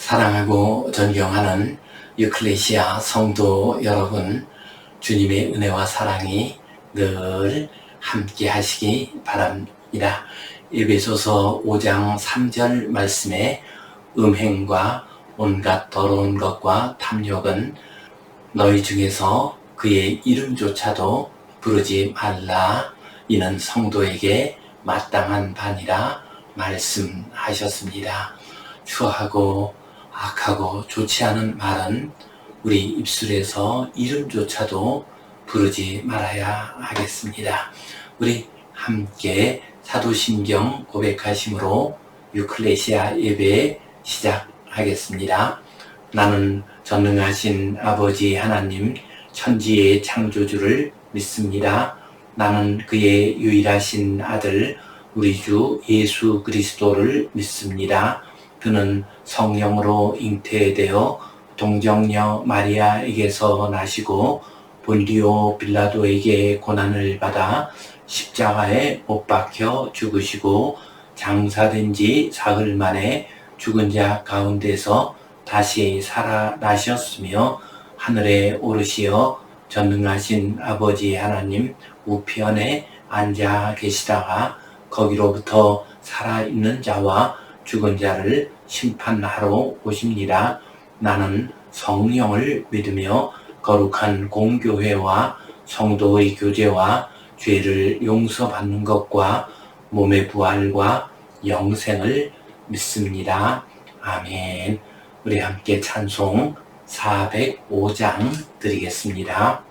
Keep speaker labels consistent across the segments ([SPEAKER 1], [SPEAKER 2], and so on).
[SPEAKER 1] 사랑하고 존경하는 유클레시아 성도 여러분, 주님의 은혜와 사랑이 늘 함께 하시기 바랍니다. 에베소서 5장 3절 말씀에 음행과 온갖 더러운 것과 탐욕은 너희 중에서 그의 이름조차도 부르지 말라. 이는 성도에게 마땅한 바니라 말씀하셨습니다. 추하고 악하고 좋지 않은 말은 우리 입술에서 이름조차도 부르지 말아야 하겠습니다. 우리 함께 사도신경 고백하심으로 유클레시아 예배 시작하겠습니다. 나는 전능하신 아버지 하나님 천지의 창조주를 믿습니다. 나는 그의 유일하신 아들 우리 주 예수 그리스도를 믿습니다. 그는 성령으로 잉태되어 동정녀 마리아에게서 나시고 본디오 빌라도에게 고난을 받아 십자가에 못 박혀 죽으시고 장사된 지 사흘 만에 죽은 자 가운데서 다시 살아나셨으며 하늘에 오르시어 전능하신 아버지 하나님 우편에 앉아 계시다가 거기로부터 살아있는 자와 죽은 자를 심판하러 오십니다. 나는 성령을 믿으며 거룩한 공교회와 성도의 교제와 죄를 용서받는 것과 몸의 부활과 영생을 믿습니다. 아멘. 우리 함께 찬송 405장 드리겠습니다.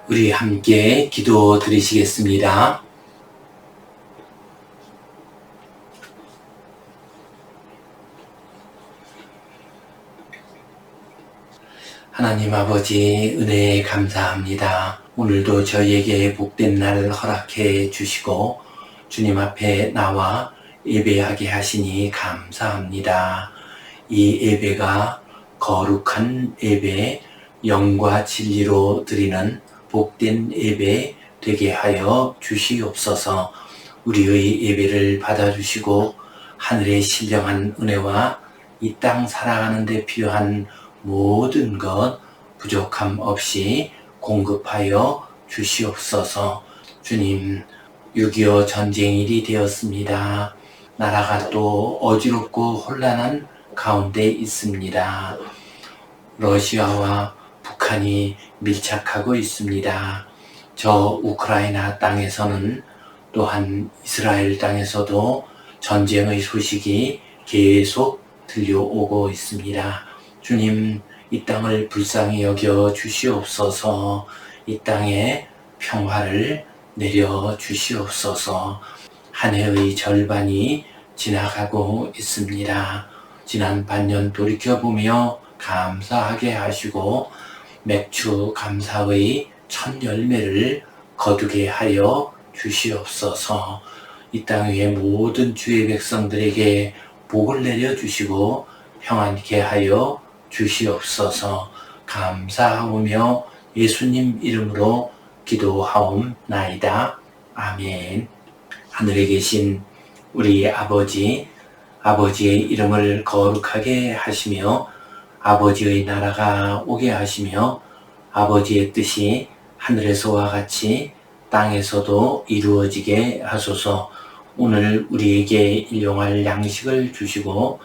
[SPEAKER 1] 우리 함께 기도 드리시겠습니다. 하나님 아버지 은혜에 감사합니다. 오늘도 저희에게 복된 날 허락해 주시고 주님 앞에 나와 예배하게 하시니 감사합니다. 이 예배가 거룩한 예배, 영과 진리로 드리는 복된 예배 되게 하여 주시옵소서. 우리의 예배를 받아주시고 하늘의 신령한 은혜와 이 땅 살아가는 데 필요한 모든 것 부족함 없이 공급하여 주시옵소서. 주님, 6.25 전쟁일이 되었습니다. 나라가 또 어지럽고 혼란한 가운데 있습니다. 러시아와 북한이 밀착하고 있습니다. 저 우크라이나 땅에서는 또한 이스라엘 땅에서도 전쟁의 소식이 계속 들려오고 있습니다. 주님, 이 땅을 불쌍히 여겨 주시옵소서. 이 땅에 평화를 내려 주시옵소서. 한 해의 절반이 지나가고 있습니다. 지난 반년 돌이켜보며 감사하게 하시고 맥주 감사의 첫 열매를 거두게 하여 주시옵소서. 이 땅 위의 모든 주의 백성들에게 복을 내려주시고 평안케 하여 주시옵소서. 감사하오며 예수님 이름으로 기도하옵나이다. 아멘. 하늘에 계신 우리 아버지, 아버지의 이름을 거룩하게 하시며 아버지의 나라가 오게 하시며 아버지의 뜻이 하늘에서와 같이 땅에서도 이루어지게 하소서. 오늘 우리에게 일용할 양식을 주시고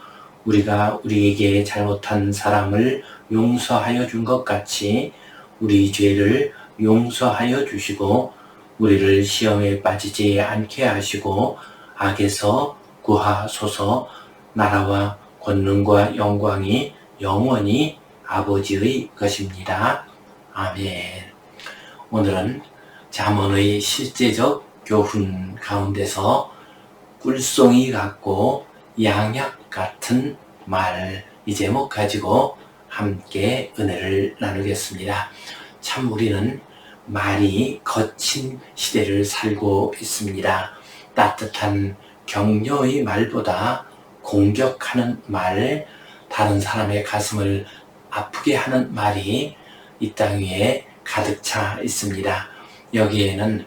[SPEAKER 1] 우리가 우리에게 잘못한 사람을 용서하여 준 것 같이 우리 죄를 용서하여 주시고 우리를 시험에 빠지지 않게 하시고 악에서 구하소서. 나라와 권능과 영광이 영원히 아버지의 것입니다. 아멘. 오늘은 잠언의 실제적 교훈 가운데서 꿀송이 같고 양약 같은 말, 이 제목 가지고 함께 은혜를 나누겠습니다. 참 우리는 말이 거친 시대를 살고 있습니다. 따뜻한 격려의 말보다 공격하는 말, 다른 사람의 가슴을 아프게 하는 말이 이 땅 위에 가득 차 있습니다. 여기에는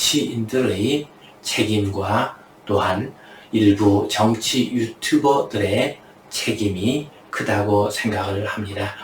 [SPEAKER 1] 정치인들의 책임과 또한 일부 정치 유튜버들의 책임이 크다고 생각을 합니다.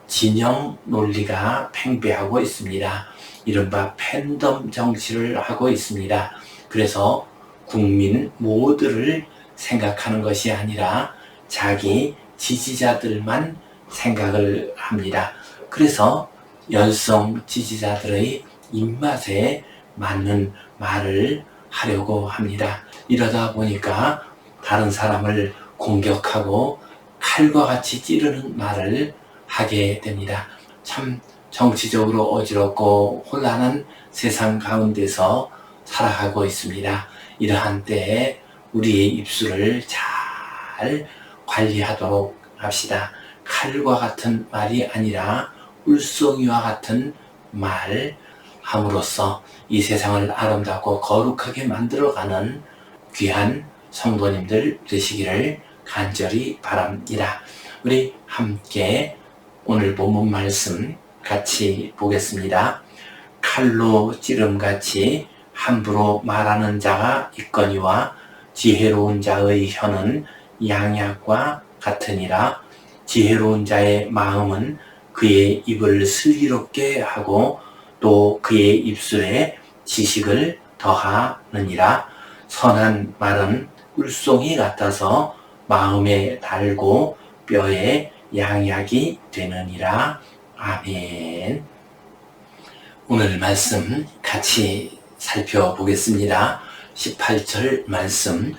[SPEAKER 1] 진영 논리가 팽배하고 있습니다. 이른바 팬덤 정치를 하고 있습니다. 그래서 국민 모두를 생각하는 것이 아니라 자기 지지자들만 생각을 합니다. 그래서 열성 지지자들의 입맛에 맞는 말을 하려고 합니다. 이러다 보니까 다른 사람을 공격하고 칼과 같이 찌르는 말을 하게 됩니다. 참 정치적으로 어지럽고 혼란한 세상 가운데서 살아가고 있습니다. 이러한 때에 우리의 입술을 잘 관리하도록 합시다. 칼과 같은 말이 아니라 꿀송이와 같은 말 함으로써 이 세상을 아름답고 거룩하게 만들어가는 귀한 성도님들 되시기를 간절히 바랍니다. 우리 함께 오늘 본문 말씀 같이 보겠습니다. 칼로 찌름같이 함부로 말하는 자가 있거니와 지혜로운 자의 혀는 양약과 같으니라. 지혜로운 자의 마음은 그의 입을 슬기롭게 하고 또 그의 입술에 지식을 더하느니라. 선한 말은 꿀송이 같아서 마음에 달고 뼈에 양약이 되느니라. 아멘. 오늘 말씀 같이 살펴보겠습니다. 18절 말씀.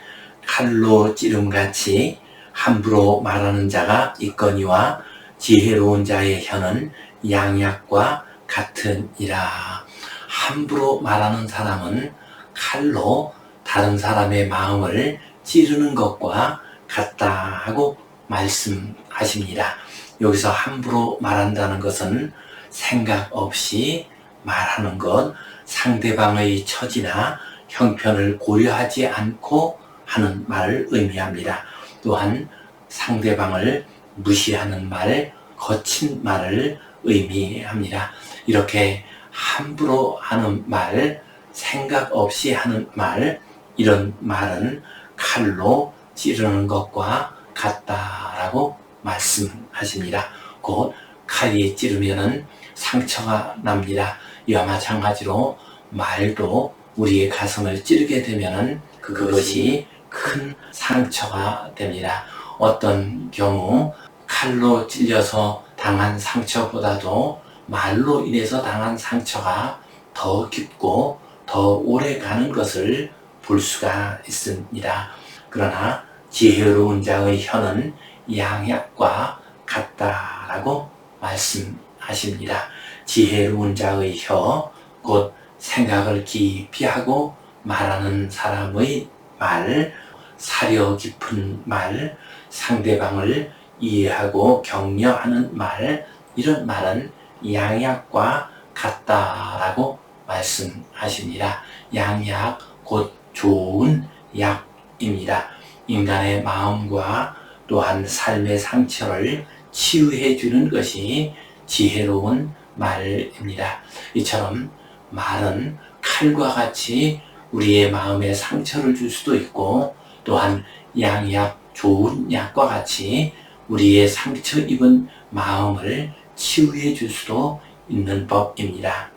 [SPEAKER 1] 칼로 찌름같이 함부로 말하는 자가 있거니와 지혜로운 자의 혀는 양약과 같으니라. 함부로 말하는 사람은 칼로 다른 사람의 마음을 찌르는 것과 같다 하고 말씀하십니다. 여기서 함부로 말한다는 것은 생각 없이 말하는 것, 상대방의 처지나 형편을 고려하지 않고 하는 말을 의미합니다. 또한 상대방을 무시하는 말, 거친 말을 의미합니다. 이렇게 함부로 하는 말, 생각 없이 하는 말, 이런 말은 칼로 찌르는 것과 같다라고 말씀하십니다. 곧 칼이 찌르면은 상처가 납니다. 이와 마찬가지로 말도 우리의 가슴을 찌르게 되면은 그것이 큰 상처가 됩니다. 어떤 경우 칼로 찔려서 당한 상처보다도 말로 인해서 당한 상처가 더 깊고 더 오래 가는 것을 볼 수가 있습니다. 그러나 지혜로운 자의 혀는 양약과 같다라고 말씀하십니다. 지혜로운 자의 혀, 곧 생각을 깊이 하고 말하는 사람의 말, 사려 깊은 말, 상대방을 이해하고 격려하는 말, 이런 말은 양약과 같다라고 말씀하십니다. 양약, 곧 좋은 약입니다. 인간의 마음과 또한 삶의 상처를 치유해 주는 것이 지혜로운 말입니다. 이처럼 말은 칼과 같이 우리의 마음에 상처를 줄 수도 있고, 또한 양약, 좋은 약과 같이 우리의 상처 입은 마음을 치유해 줄 수도 있는 법입니다.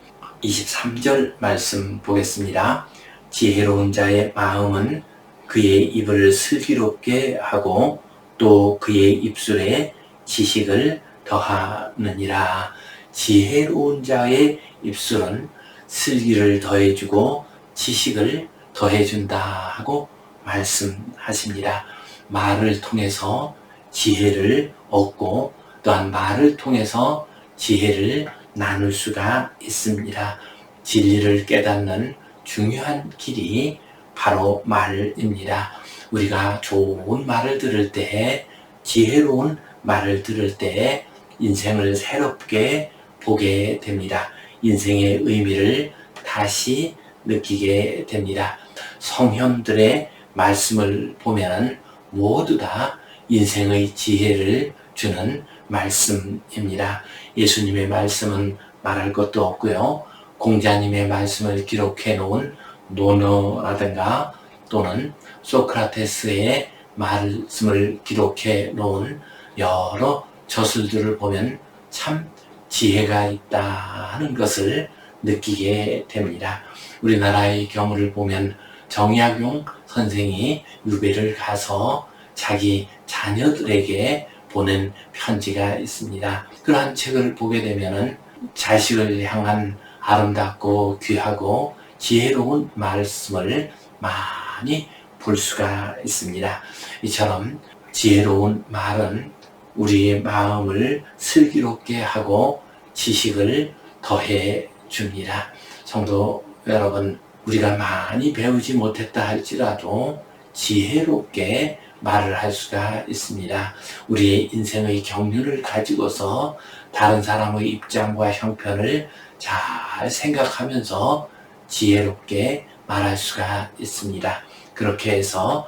[SPEAKER 1] 23절 말씀 보겠습니다. 지혜로운 자의 마음은 그의 입을 슬기롭게 하고 또 그의 입술에 지식을 더하느니라. 지혜로운 자의 입술은 슬기를 더해주고 지식을 더해준다 하고 말씀하십니다. 말을 통해서 지혜를 얻고 또한 말을 통해서 지혜를 나눌 수가 있습니다. 진리를 깨닫는 중요한 길이 바로 말입니다. 우리가 좋은 말을 들을 때, 지혜로운 말을 들을 때 인생을 새롭게 보게 됩니다. 인생의 의미를 다시 느끼게 됩니다. 성현들의 말씀을 보면 모두 다 인생의 지혜를 주는 말씀입니다. 예수님의 말씀은 말할 것도 없고요. 공자님의 말씀을 기록해 놓은 논어라든가 또는 소크라테스의 말씀을 기록해 놓은 여러 저술들을 보면 참 지혜가 있다 하는 것을 느끼게 됩니다. 우리나라의 경우를 보면 정약용 선생이 유배를 가서 자기 자녀들에게 보낸 편지가 있습니다. 그러한 책을 보게 되면 자식을 향한 아름답고 귀하고 지혜로운 말씀을 많이 볼 수가 있습니다. 이처럼 지혜로운 말은 우리의 마음을 슬기롭게 하고 지식을 더해 줍니다. 성도 여러분, 우리가 많이 배우지 못했다 할지라도 지혜롭게 말을 할 수가 있습니다. 우리의 인생의 경륜을 가지고서 다른 사람의 입장과 형편을 잘 생각하면서 지혜롭게 말할 수가 있습니다. 그렇게 해서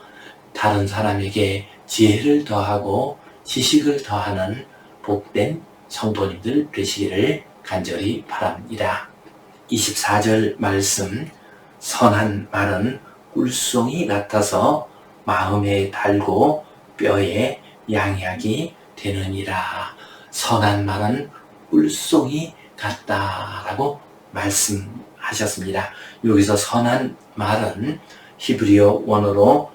[SPEAKER 1] 다른 사람에게 지혜를 더하고 지식을 더하는 복된 성도님들 되시기를 간절히 바랍니다. 24절 말씀, 선한 말은 꿀송이 같아서 마음에 달고 뼈에 양약이 되느니라. 선한 말은 꿀송이 같다라고 말씀하셨습니다. 여기서 선한 말은 히브리어 원어로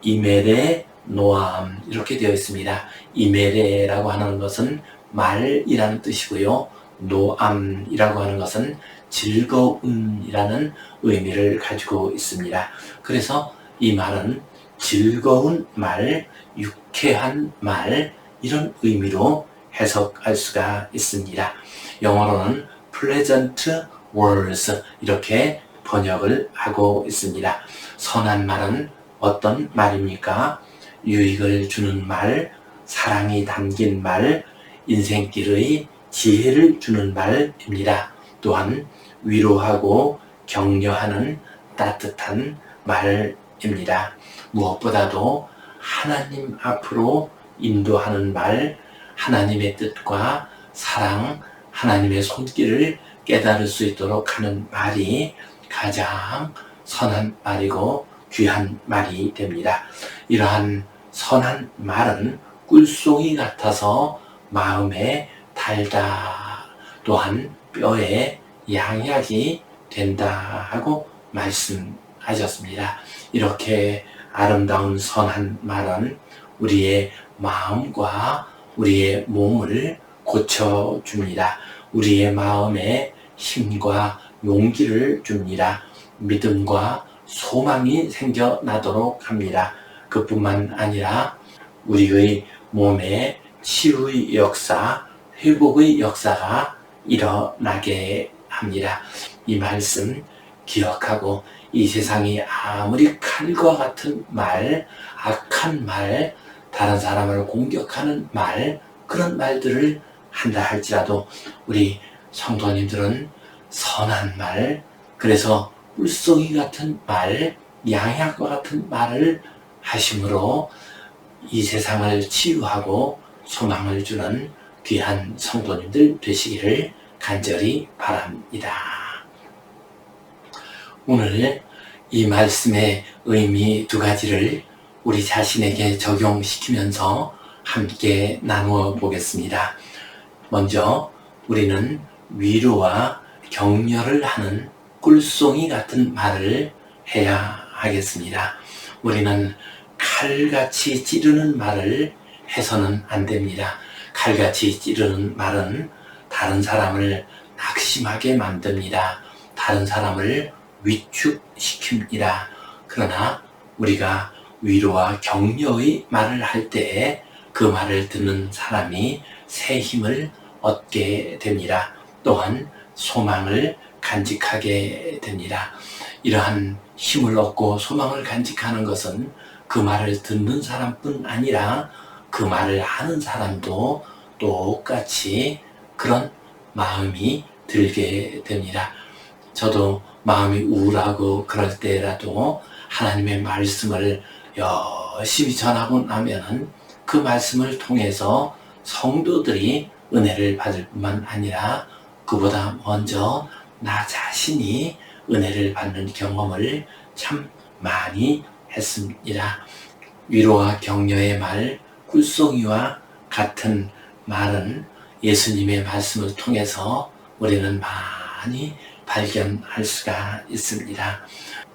[SPEAKER 1] 이메레 노암 이렇게 되어 있습니다. 이메레라고 하는 것은 말이라는 뜻이고요. 노암이라고 하는 것은 즐거움이라는 의미를 가지고 있습니다. 그래서 이 말은 즐거운 말, 유쾌한 말, 이런 의미로 해석할 수가 있습니다. 영어로는 pleasant words 이렇게 번역을 하고 있습니다. 선한 말은 어떤 말입니까? 유익을 주는 말, 사랑이 담긴 말, 인생길의 지혜를 주는 말입니다. 또한 위로하고 격려하는 따뜻한 말입니다. 무엇보다도 하나님 앞으로 인도하는 말, 하나님의 뜻과 사랑, 하나님의 손길을 깨달을 수 있도록 하는 말이 가장 선한 말이고 귀한 말이 됩니다. 이러한 선한 말은 꿀송이 같아서 마음에 달다, 또한 뼈에 양약이 된다 하고 말씀하셨습니다. 이렇게 아름다운 선한 말은 우리의 마음과 우리의 몸을 고쳐줍니다. 우리의 마음에 힘과 용기를 줍니다. 믿음과 소망이 생겨나도록 합니다. 그뿐만 아니라 우리의 몸에 치유의 역사, 회복의 역사가 일어나게 합니다. 이 말씀 기억하고 이 세상이 아무리 칼과 같은 말, 악한 말, 다른 사람을 공격하는 말, 그런 말들을 한다 할지라도 우리 성도님들은 선한 말, 그래서 꿀송이 같은 말, 양약과 같은 말을 하심으로 이 세상을 치유하고 소망을 주는 귀한 성도님들 되시기를 간절히 바랍니다. 오늘 이 말씀의 의미 두 가지를 우리 자신에게 적용시키면서 함께 나누어 보겠습니다. 먼저 우리는 위로와 격려를 하는 꿀송이 같은 말을 해야 하겠습니다. 우리는 칼같이 찌르는 말을 해서는 안 됩니다. 칼같이 찌르는 말은 다른 사람을 낙심하게 만듭니다. 다른 사람을 위축시킵니다. 그러나 우리가 위로와 격려의 말을 할 때에 그 말을 듣는 사람이 새 힘을 얻게 됩니다. 또한 소망을 간직하게 됩니다. 이러한 힘을 얻고 소망을 간직하는 것은 그 말을 듣는 사람뿐 아니라 그 말을 하는 사람도 똑같이 그런 마음이 들게 됩니다. 저도 마음이 우울하고 그럴 때라도 하나님의 말씀을 열심히 전하고 나면은 그 말씀을 통해서 성도들이 은혜를 받을 뿐만 아니라 그보다 먼저 나 자신이 은혜를 받는 경험을 참 많이 했습니다. 위로와 격려의 말, 꿀송이와 같은 말은 예수님의 말씀을 통해서 우리는 많이 발견할 수가 있습니다.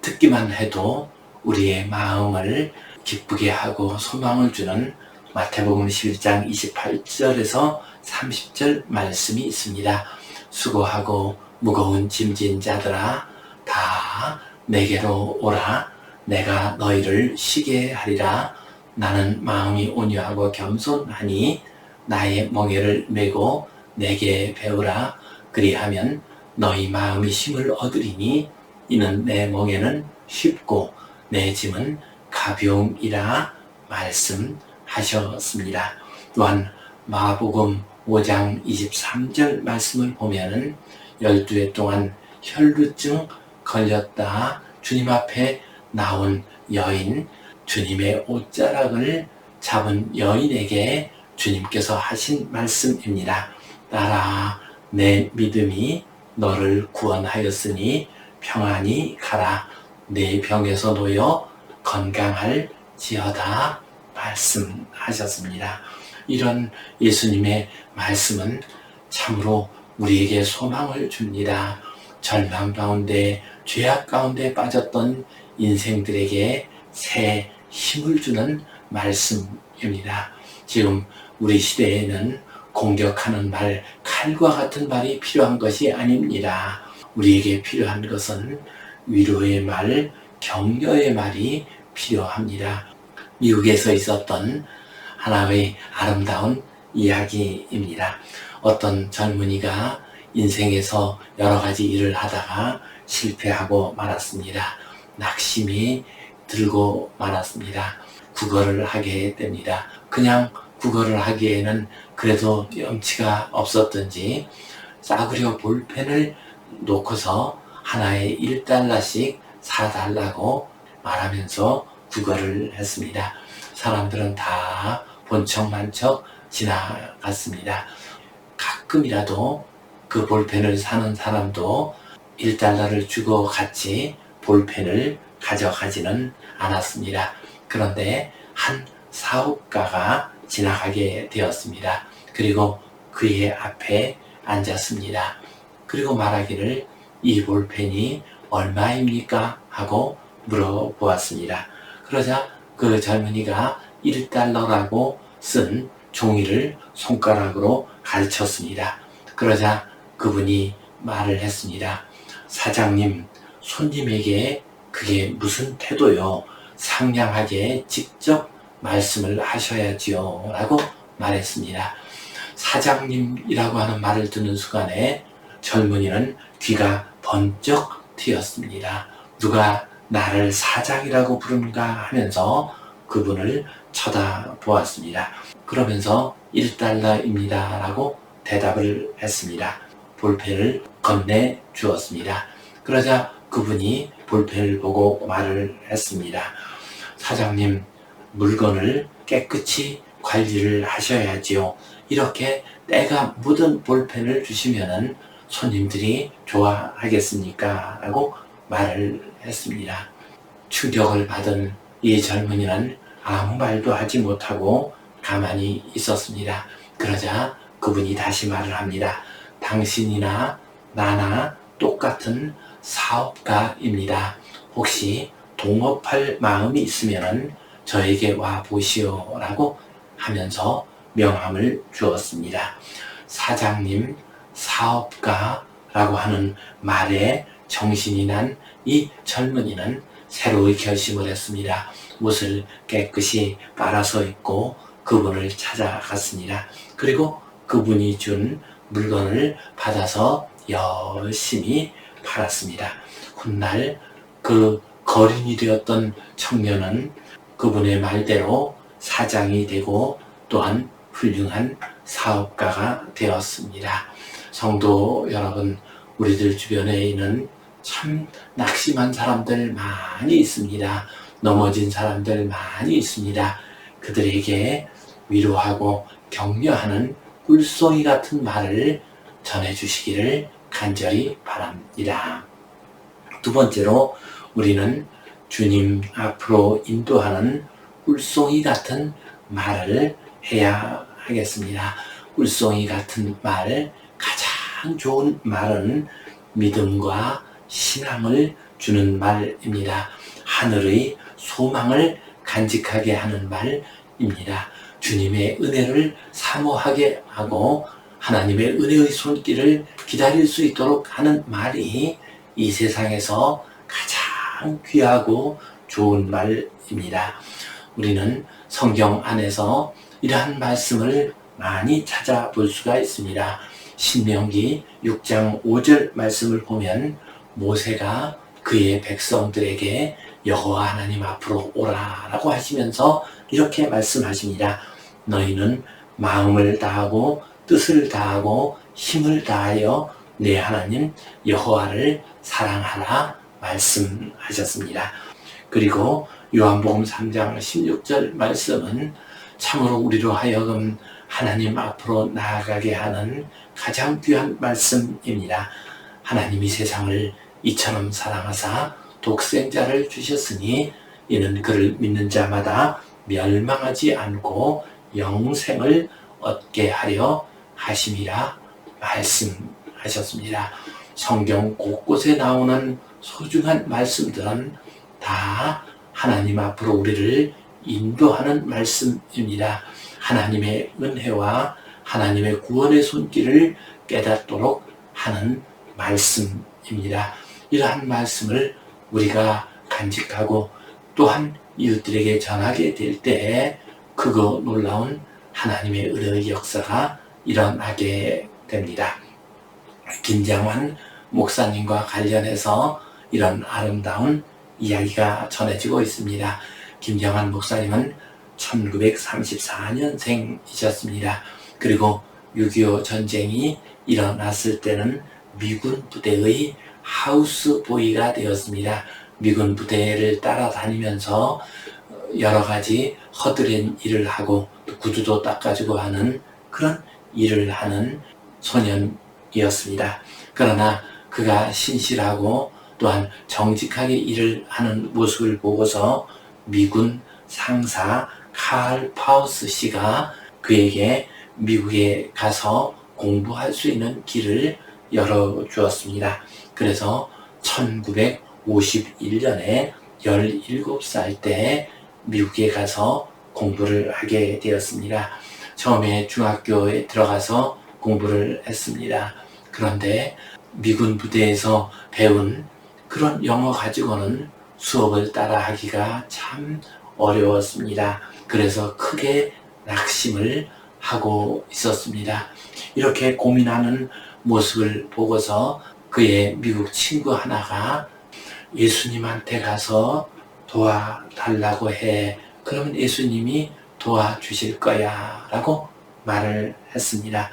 [SPEAKER 1] 듣기만 해도 우리의 마음을 기쁘게 하고 소망을 주는 마태복음 11장 28절에서 30절 말씀이 있습니다. 수고하고 무거운 짐진 자들아 다 내게로 오라. 내가 너희를 쉬게 하리라. 나는 마음이 온유하고 겸손하니 나의 멍에를 메고 내게 배우라. 그리하면 너희 마음이 힘을 얻으리니 이는 내 멍에는 쉽고 내 짐은 가벼움이라 말씀하셨습니다. 또한 마가복음 5장 23절 말씀을 보면은 12해 동안 혈루증 걸렸다 주님 앞에 나온 여인, 주님의 옷자락을 잡은 여인에게 주님께서 하신 말씀입니다. 딸아, 내 믿음이 너를 구원하였으니 평안히 가라. 내 병에서 놓여 건강할지어다 말씀하셨습니다. 이런 예수님의 말씀은 참으로 우리에게 소망을 줍니다. 절망 가운데, 죄악 가운데 빠졌던 인생들에게 새 힘을 주는 말씀입니다. 지금 우리 시대에는 공격하는 말, 칼과 같은 말이 필요한 것이 아닙니다. 우리에게 필요한 것은 위로의 말, 격려의 말이 필요합니다. 미국에서 있었던 하나의 아름다운 이야기입니다. 어떤 젊은이가 인생에서 여러 가지 일을 하다가 실패하고 말았습니다. 낙심이 들고 말았습니다. 국어를 하게 됩니다. 그냥 국어를 하기에는 그래도 염치가 없었던지 싸구려 볼펜을 놓고서 하나에 1달러씩 사달라고 말하면서 국어를 했습니다. 사람들은 다 본척만척 지나갔습니다. 가끔이라도 그 볼펜을 사는 사람도 1달러를 주고 같이 볼펜을 가져가지는 않았습니다. 그런데 한 사업가가 지나가게 되었습니다. 그리고 그의 앞에 앉았습니다. 그리고 말하기를 이 볼펜이 얼마입니까? 하고 물어보았습니다. 그러자 그 젊은이가 1달러라고 쓴 종이를 손가락으로 가르쳤습니다. 그러자 그분이 말을 했습니다. 사장님, 손님에게 그게 무슨 태도요? 상냥하게 직접 말씀을 하셔야지요 라고 말했습니다. 사장님이라고 하는 말을 듣는 순간에 젊은이는 귀가 번쩍 트였습니다. 누가 나를 사장이라고 부르는가 하면서 그분을 쳐다보았습니다. 그러면서 1달러입니다 라고 대답을 했습니다. 볼펜을 건네주었습니다. 그러자 그분이 볼펜을 보고 말을 했습니다. 사장님, 물건을 깨끗이 관리를 하셔야지요. 이렇게 때가 묻은 볼펜을 주시면은 손님들이 좋아하겠습니까? 라고 말을 했습니다. 충격을 받은 이 젊은이는 아무 말도 하지 못하고 가만히 있었습니다. 그러자 그분이 다시 말을 합니다. 당신이나 나나 똑같은 사업가입니다. 혹시 동업할 마음이 있으면 저에게 와 보시오 라고 하면서 명함을 주었습니다. 사장님, 사업가라고 하는 말에 정신이 난 이 젊은이는 새로이 결심을 했습니다. 옷을 깨끗이 빨아서 입고 그분을 찾아갔습니다. 그리고 그분이 준 물건을 받아서 열심히 팔았습니다. 훗날 그 거린이 되었던 청년은 그분의 말대로 사장이 되고 또한 훌륭한 사업가가 되었습니다. 성도 여러분, 우리들 주변에 있는 참 낙심한 사람들 많이 있습니다. 넘어진 사람들 많이 있습니다. 그들에게 위로하고 격려하는 꿀송이 같은 말을 전해주시기를 간절히 바랍니다. 두 번째로 우리는 주님 앞으로 인도하는 꿀송이 같은 말을 해야 하겠습니다. 꿀송이 같은 말, 가장 좋은 말은 믿음과 신앙을 주는 말입니다. 하늘의 소망을 간직하게 하는 말입니다. 주님의 은혜를 사모하게 하고 하나님의 은혜의 손길을 기다릴 수 있도록 하는 말이 이 세상에서 가장 귀하고 좋은 말입니다. 우리는 성경 안에서 이러한 말씀을 많이 찾아볼 수가 있습니다. 신명기 6장 5절 말씀을 보면 모세가 그의 백성들에게 여호와 하나님 앞으로 오라라고 하시면서 이렇게 말씀하십니다. 너희는 마음을 다하고 뜻을 다하고 힘을 다하여 내 하나님 여호와를 사랑하라 말씀하셨습니다. 그리고 요한복음 3장 16절 말씀은 참으로 우리로 하여금 하나님 앞으로 나아가게 하는 가장 귀한 말씀입니다. 하나님이 세상을 이처럼 사랑하사 독생자를 주셨으니 이는 그를 믿는 자마다 멸망하지 않고 영생을 얻게 하려 하심이라 말씀하셨습니다. 성경 곳곳에 나오는 소중한 말씀들은 다 하나님 앞으로 우리를 인도하는 말씀입니다. 하나님의 은혜와 하나님의 구원의 손길을 깨닫도록 하는 말씀입니다. 이러한 말씀을 우리가 간직하고 또한 이웃들에게 전하게 될 때 그거 놀라운 하나님의 은혜의 역사가 일어나게 됩니다. 김장환 목사님과 관련해서 이런 아름다운 이야기가 전해지고 있습니다. 김장환 목사님은 1934년생이셨습니다. 그리고 6.25 전쟁이 일어났을 때는 미군 부대의 하우스보이가 되었습니다. 미군 부대를 따라다니면서 여러 가지 허드렛 일을 하고 구두도 닦아주고 하는 그런 일을 하는 소년이었습니다. 그러나 그가 신실하고 또한 정직하게 일을 하는 모습을 보고서 미군 상사 칼 파우스 씨가 그에게 미국에 가서 공부할 수 있는 길을 열어주었습니다. 그래서 1951년에 17살 때 미국에 가서 공부를 하게 되었습니다. 처음에 중학교에 들어가서 공부를 했습니다. 그런데 미군 부대에서 배운 그런 영어 가지고는 수업을 따라하기가 참 어려웠습니다. 그래서 크게 낙심을 하고 있었습니다. 이렇게 고민하는 모습을 보고서 그의 미국 친구 하나가 예수님한테 가서 도와달라고 해. 그러면 예수님이 도와주실 거야 라고 말을 했습니다.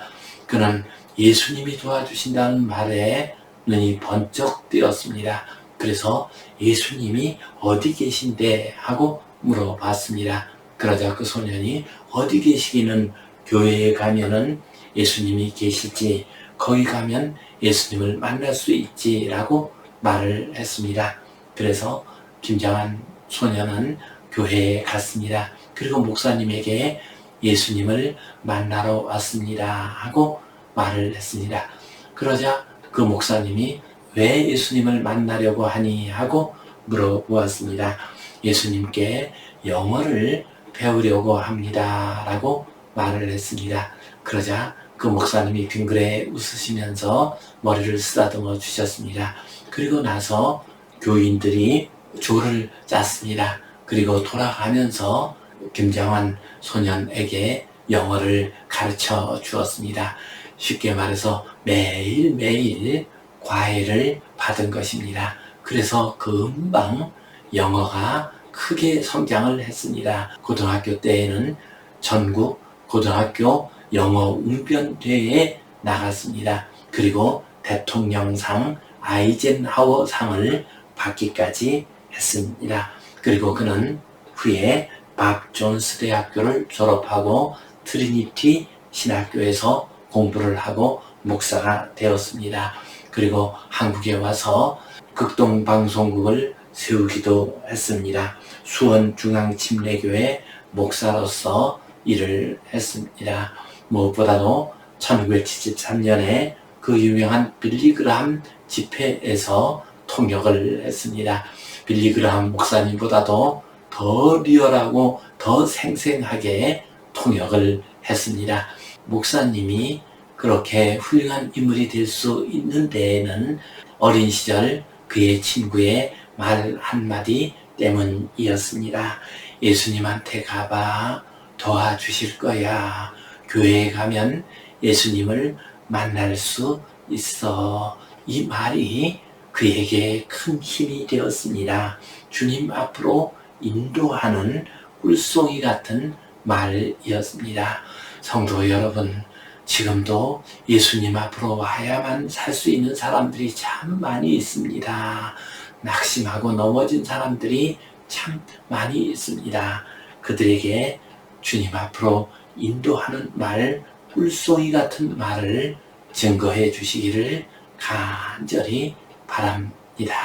[SPEAKER 1] 그는 예수님이 도와주신다는 말에 눈이 번쩍 뜨였습니다. 그래서 예수님이 어디 계신데 하고 물어봤습니다. 그러자 그 소년이 어디 계시기는 교회에 가면은 예수님이 계시지, 거기 가면 예수님을 만날 수 있지 라고 말을 했습니다. 그래서 김장한 소년은 교회에 갔습니다. 그리고 목사님에게 예수님을 만나러 왔습니다 하고 말을 했습니다. 그러자 그 목사님이 왜 예수님을 만나려고 하니 하고 물어보았습니다. 예수님께 영어를 배우려고 합니다 라고 말을 했습니다. 그러자 그 목사님이 빙그레 웃으시면서 머리를 쓰다듬어 주셨습니다. 그리고 나서 교인들이 조를 짰습니다. 그리고 돌아가면서 김장환 소년에게 영어를 가르쳐 주었습니다. 쉽게 말해서 매일매일 과외를 받은 것입니다. 그래서 금방 영어가 크게 성장을 했습니다. 고등학교 때에는 전국 고등학교 영어 웅변대회에 나갔습니다. 그리고 대통령상 아이젠하워 상을 받기까지 했습니다. 그리고 그는 후에 밥 존스 대학교를 졸업하고 트리니티 신학교에서 공부를 하고 목사가 되었습니다. 그리고 한국에 와서 극동방송국을 세우기도 했습니다. 수원중앙침례교회 목사로서 일을 했습니다. 무엇보다도 1973년에 그 유명한 빌리그라함 집회에서 통역을 했습니다. 빌리그라함 목사님보다도 더 리얼하고 더 생생하게 통역을 했습니다. 목사님이 그렇게 훌륭한 인물이 될 수 있는 데에는 어린 시절 그의 친구의 말 한마디 때문이었습니다. 예수님한테 가봐, 도와주실 거야. 교회에 가면 예수님을 만날 수 있어. 이 말이 그에게 큰 힘이 되었습니다. 주님 앞으로 인도하는 꿀송이 같은 말이었습니다. 성도 여러분, 지금도 예수님 앞으로 와야만 살 수 있는 사람들이 참 많이 있습니다. 낙심하고 넘어진 사람들이 참 많이 있습니다. 그들에게 주님 앞으로 인도하는 말, 꿀송이 같은 말을 증거해 주시기를 간절히 바랍니다.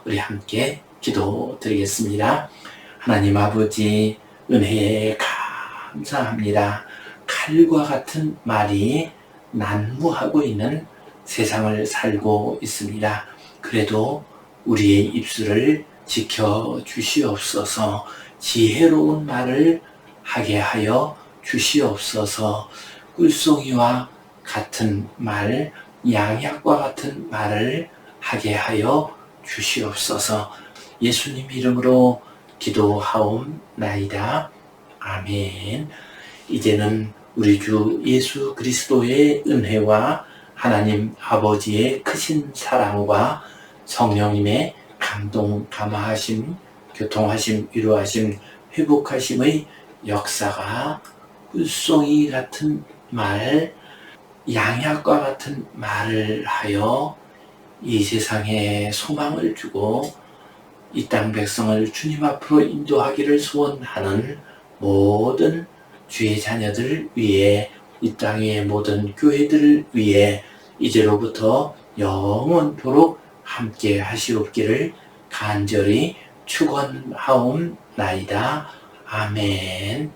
[SPEAKER 1] 우리 함께 기도드리겠습니다. 하나님 아버지, 은혜에 감사합니다. 칼과 같은 말이 난무하고 있는 세상을 살고 있습니다. 그래도 우리의 입술을 지켜 주시옵소서. 지혜로운 말을 하게 하여 주시옵소서. 꿀송이와 같은 말, 양약과 같은 말을 하게 하여 주시옵소서. 예수님 이름으로 기도하옵나이다. 아멘. 이제는 우리 주 예수 그리스도의 은혜와 하나님 아버지의 크신 사랑과 성령님의 감동, 감화하심, 교통하심, 위로하심, 회복하심의 역사가 꿀송이 같은 말, 양약과 같은 말을 하여 이 세상에 소망을 주고 이 땅 백성을 주님 앞으로 인도하기를 소원하는 모든 주의 자녀들 위해, 이 땅의 모든 교회들을 위해 이제로부터 영원토록 함께 하시옵기를 간절히 축원하옵나이다. 아멘.